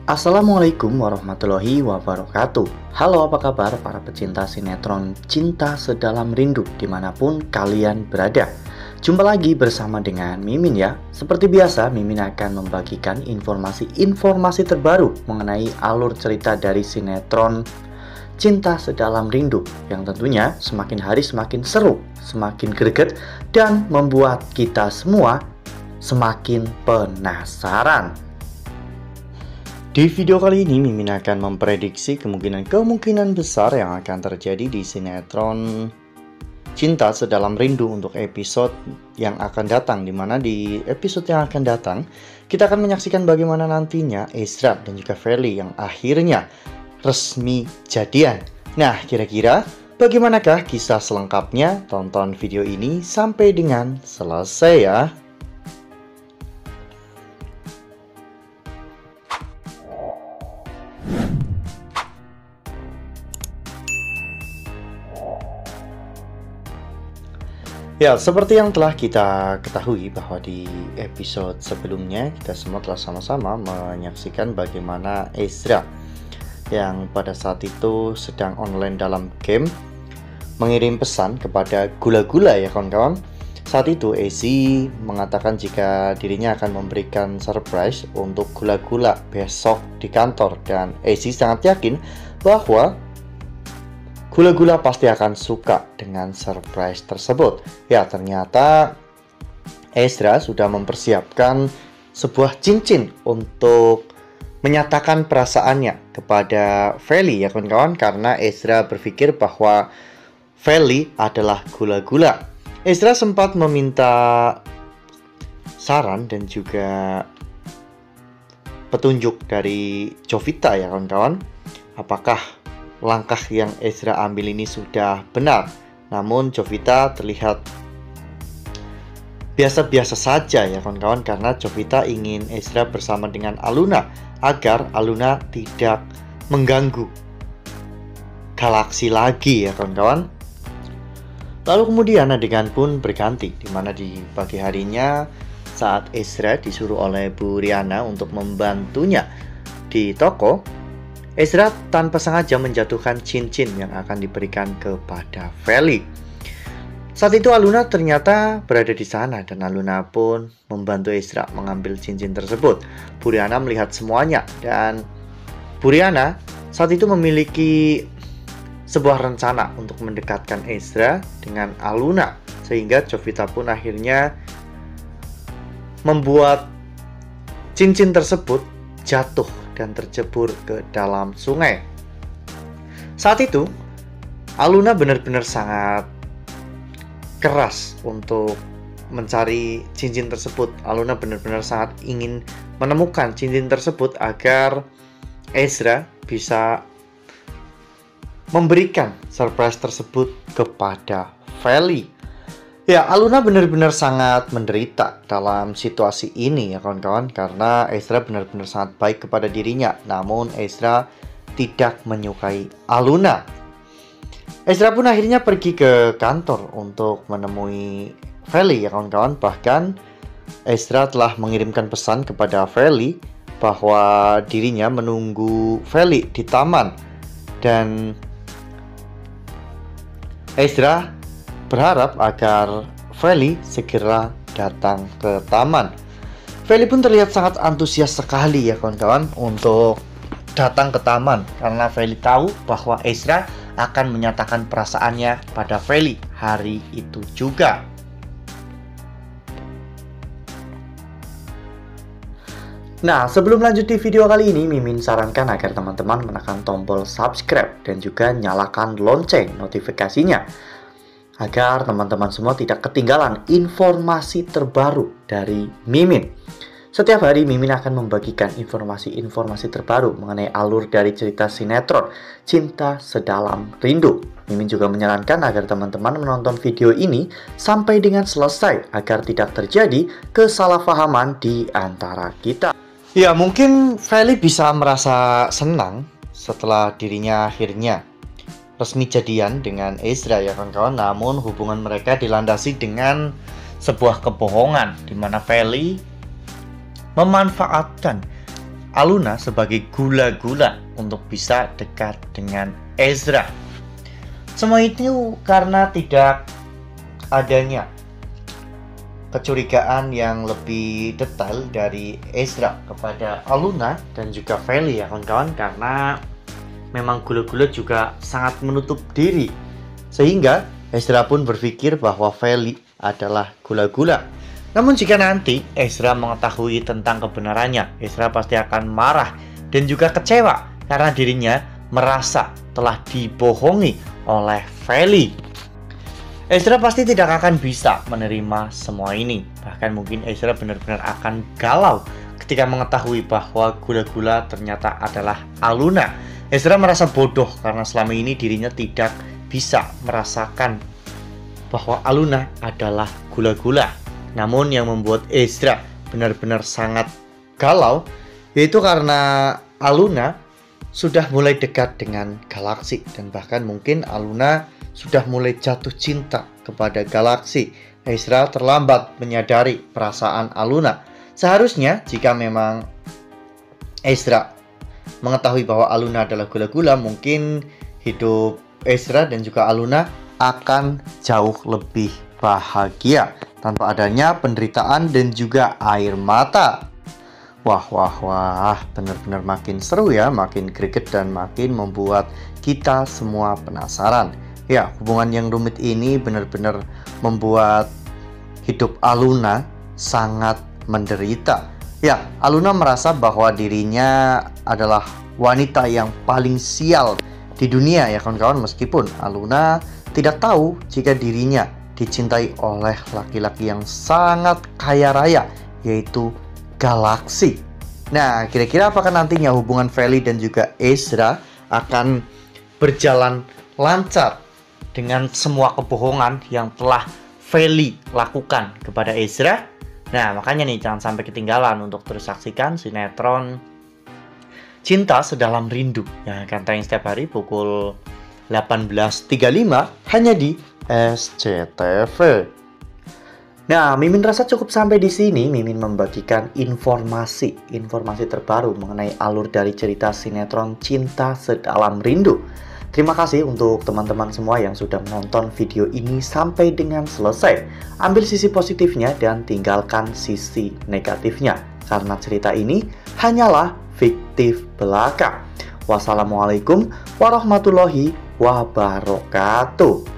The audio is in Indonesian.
Assalamualaikum warahmatullahi wabarakatuh. Halo, apa kabar para pecinta sinetron Cinta Sedalam Rindu dimanapun kalian berada. Jumpa lagi bersama dengan Mimin ya. Seperti biasa, Mimin akan membagikan informasi terbaru mengenai alur cerita dari sinetron Cinta Sedalam Rindu, yang tentunya semakin hari semakin seru, semakin greget, dan membuat kita semua semakin penasaran. Di video kali ini, Mimin akan memprediksi kemungkinan besar yang akan terjadi di sinetron Cinta Sedalam Rindu untuk episode yang akan datang, dimana di episode yang akan datang kita akan menyaksikan bagaimana nantinya Ezra dan juga Feli yang akhirnya resmi jadian. Nah, kira-kira bagaimanakah kisah selengkapnya? Tonton video ini sampai dengan selesai ya. Ya, seperti yang telah kita ketahui bahwa di episode sebelumnya kita semua telah sama-sama menyaksikan bagaimana Ezra yang pada saat itu sedang online dalam game mengirim pesan kepada Gula-Gula ya kawan-kawan. Saat itu Ezi mengatakan jika dirinya akan memberikan surprise untuk Gula-Gula besok di kantor, dan Ezi sangat yakin bahwa Gula-Gula pasti akan suka dengan surprise tersebut. Ya, ternyata Ezra sudah mempersiapkan sebuah cincin untuk menyatakan perasaannya kepada Feli ya kawan-kawan, karena Ezra berpikir bahwa Feli adalah Gula-Gula. Ezra sempat meminta saran dan juga petunjuk dari Jovita ya kawan-kawan. Apakah langkah yang Ezra ambil ini sudah benar? Namun Jovita terlihat biasa-biasa saja ya kawan-kawan, karena Jovita ingin Ezra bersama dengan Aluna agar Aluna tidak mengganggu galaksi lagi ya kawan-kawan. Lalu kemudian adegan pun berganti, dimana di pagi harinya saat Ezra disuruh oleh Bu Riana untuk membantunya di toko, Ezra tanpa sengaja menjatuhkan cincin yang akan diberikan kepada Feli. Saat itu Aluna ternyata berada di sana, dan Aluna pun membantu Ezra mengambil cincin tersebut. Bu Riana melihat semuanya, dan Bu Riana saat itu memiliki sebuah rencana untuk mendekatkan Ezra dengan Aluna, sehingga Jovita pun akhirnya membuat cincin tersebut jatuh dan tercebur ke dalam sungai. Saat itu Aluna benar-benar sangat keras untuk mencari cincin tersebut. Aluna benar-benar sangat ingin menemukan cincin tersebut agar Ezra bisa memberikan surprise tersebut kepada Feli. Ya, Aluna benar-benar sangat menderita dalam situasi ini ya kawan-kawan, karena Ezra benar-benar sangat baik kepada dirinya. Namun Ezra tidak menyukai Aluna. Ezra pun akhirnya pergi ke kantor untuk menemui Feli ya kawan-kawan. Bahkan Ezra telah mengirimkan pesan kepada Feli bahwa dirinya menunggu Feli di taman, dan Ezra berharap agar Feli segera datang ke taman. Feli pun terlihat sangat antusias sekali ya kawan-kawan untuk datang ke taman, karena Feli tahu bahwa Ezra akan menyatakan perasaannya pada Feli hari itu juga. Nah, sebelum lanjut di video kali ini, Mimin sarankan agar teman-teman menekan tombol subscribe dan juga nyalakan lonceng notifikasinya, agar teman-teman semua tidak ketinggalan informasi terbaru dari Mimin. Setiap hari Mimin akan membagikan informasi-informasi terbaru mengenai alur dari cerita sinetron Cinta Sedalam Rindu. Mimin juga menyarankan agar teman-teman menonton video ini sampai dengan selesai, agar tidak terjadi kesalahpahaman di antara kita. Ya, mungkin Feli bisa merasa senang setelah dirinya akhirnya resmi jadian dengan Ezra ya kawan-kawan. Namun hubungan mereka dilandasi dengan sebuah kebohongan, di mana Feli memanfaatkan Aluna sebagai gula-gula untuk bisa dekat dengan Ezra. Semua itu karena tidak adanya kecurigaan yang lebih detail dari Ezra kepada Aluna dan juga Feli ya kawan-kawan, karena memang gula-gula juga sangat menutup diri, sehingga Ezra pun berpikir bahwa Feli adalah gula-gula. Namun jika nanti Ezra mengetahui tentang kebenarannya, Ezra pasti akan marah dan juga kecewa karena dirinya merasa telah dibohongi oleh Feli. Ezra pasti tidak akan bisa menerima semua ini. Bahkan mungkin Ezra benar-benar akan galau ketika mengetahui bahwa gula-gula ternyata adalah Aluna. Ezra merasa bodoh karena selama ini dirinya tidak bisa merasakan bahwa Aluna adalah gula-gula. Namun yang membuat Ezra benar-benar sangat galau yaitu karena Aluna sudah mulai dekat dengan Galaksi, dan bahkan mungkin Aluna sudah mulai jatuh cinta kepada Galaksi. Ezra terlambat menyadari perasaan Aluna. Seharusnya jika memang Ezra mengetahui bahwa Aluna adalah gula-gula, mungkin hidup Ezra dan juga Aluna akan jauh lebih bahagia tanpa adanya penderitaan dan juga air mata. Wah, benar-benar makin seru ya, makin greget dan makin membuat kita semua penasaran. Ya, hubungan yang rumit ini benar-benar membuat hidup Aluna sangat menderita. Ya, Aluna merasa bahwa dirinya adalah wanita yang paling sial di dunia ya kawan-kawan, meskipun Aluna tidak tahu jika dirinya dicintai oleh laki-laki yang sangat kaya raya, yaitu Galaksi. Nah, kira-kira apakah nantinya hubungan Feli dan juga Ezra akan berjalan lancar dengan semua kebohongan yang telah Feli lakukan kepada Ezra? Nah, makanya nih jangan sampai ketinggalan untuk terus saksikan sinetron Cinta Sedalam Rindu yang akan tayang setiap hari pukul 18.35 hanya di SCTV. Nah, Mimin rasa cukup sampai di sini. Mimin membagikan informasi terbaru mengenai alur dari cerita sinetron Cinta Sedalam Rindu. Terima kasih untuk teman-teman semua yang sudah menonton video ini sampai dengan selesai. Ambil sisi positifnya dan tinggalkan sisi negatifnya, karena cerita ini hanyalah fiktif belaka. Wassalamualaikum warahmatullahi wabarakatuh.